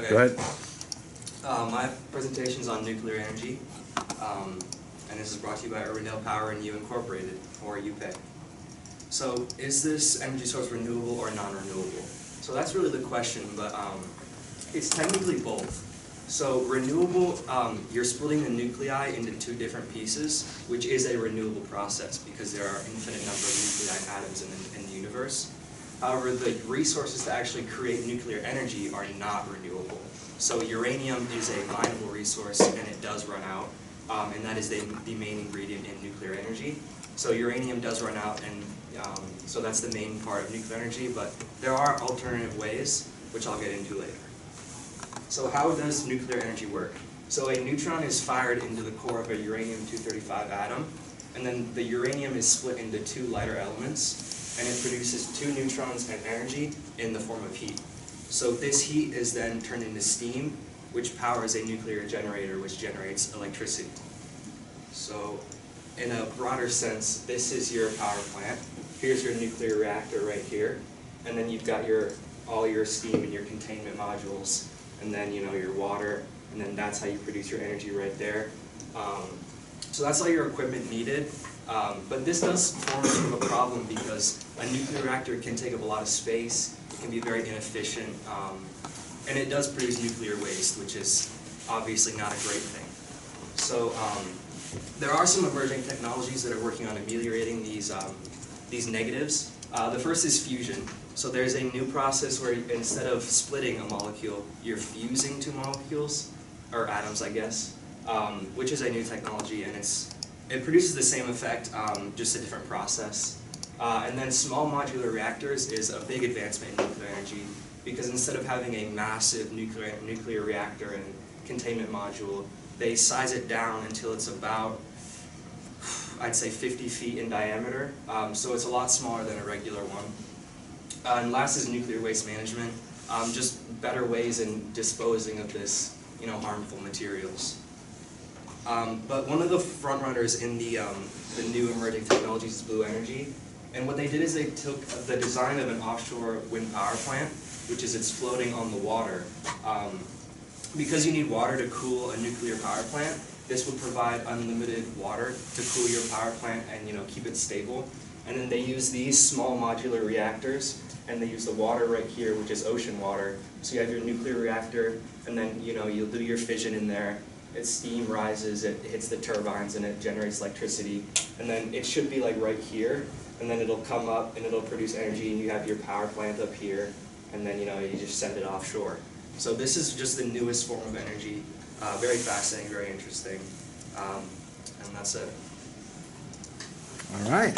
Okay. Go ahead. My presentation is on nuclear energy, and this is brought to you by Urbandale Power and U Incorporated, or UPIC. So, is this energy source renewable or non-renewable? So that's really the question, but it's technically both. So renewable, you're splitting the nuclei into two different pieces, which is a renewable process because there are infinite number of nuclei atoms in the universe. However, the resources to actually create nuclear energy are not renewable. So uranium is a mineable resource and it does run out, and that is the main ingredient in nuclear energy. So uranium does run out, and so that's the main part of nuclear energy, but there are alternative ways, which I'll get into later. So how does nuclear energy work? So a neutron is fired into the core of a uranium-235 atom, and then the uranium is split into two lighter elements, and it produces two neutrons and energy in the form of heat. So this heat is then turned into steam, which powers a nuclear generator, which generates electricity. So in a broader sense, this is your power plant. Here's your nuclear reactor right here, and then you've got all your steam and your containment modules, and then your water, and then that's how you produce your energy right there. So that's all your equipment needed. But this does form sort of a problem because a nuclear reactor can take up a lot of space, it can be very inefficient, and it does produce nuclear waste, which is obviously not a great thing. So there are some emerging technologies that are working on ameliorating these negatives. The first is fusion. So there's a new process where instead of splitting a molecule, you're fusing two molecules, or atoms I guess, which is a new technology, and it produces the same effect, just a different process. And then small modular reactors is a big advancement in nuclear energy, because instead of having a massive nuclear reactor and containment module, they size it down until it's about, I'd say 50 feet in diameter, so it's a lot smaller than a regular one. And last is nuclear waste management, just better ways in disposing of this, harmful materials. But one of the front runners in the new emerging technologies is blue energy, and what they did is they took the design of an offshore wind power plant, which is it's floating on the water. Because you need water to cool a nuclear power plant, this would provide unlimited water to cool your power plant and keep it stable. And then they use these small modular reactors, and they use the water right here, which is ocean water. So you have your nuclear reactor, and then you'll do your fission in there. Its steam rises, it hits the turbines, and it generates electricity. And then it should be like right here, and then it'll come up and it'll produce energy, and you have your power plant up here, and then you just send it offshore. So this is just the newest form of energy. Very fascinating, very interesting, and that's it. All right.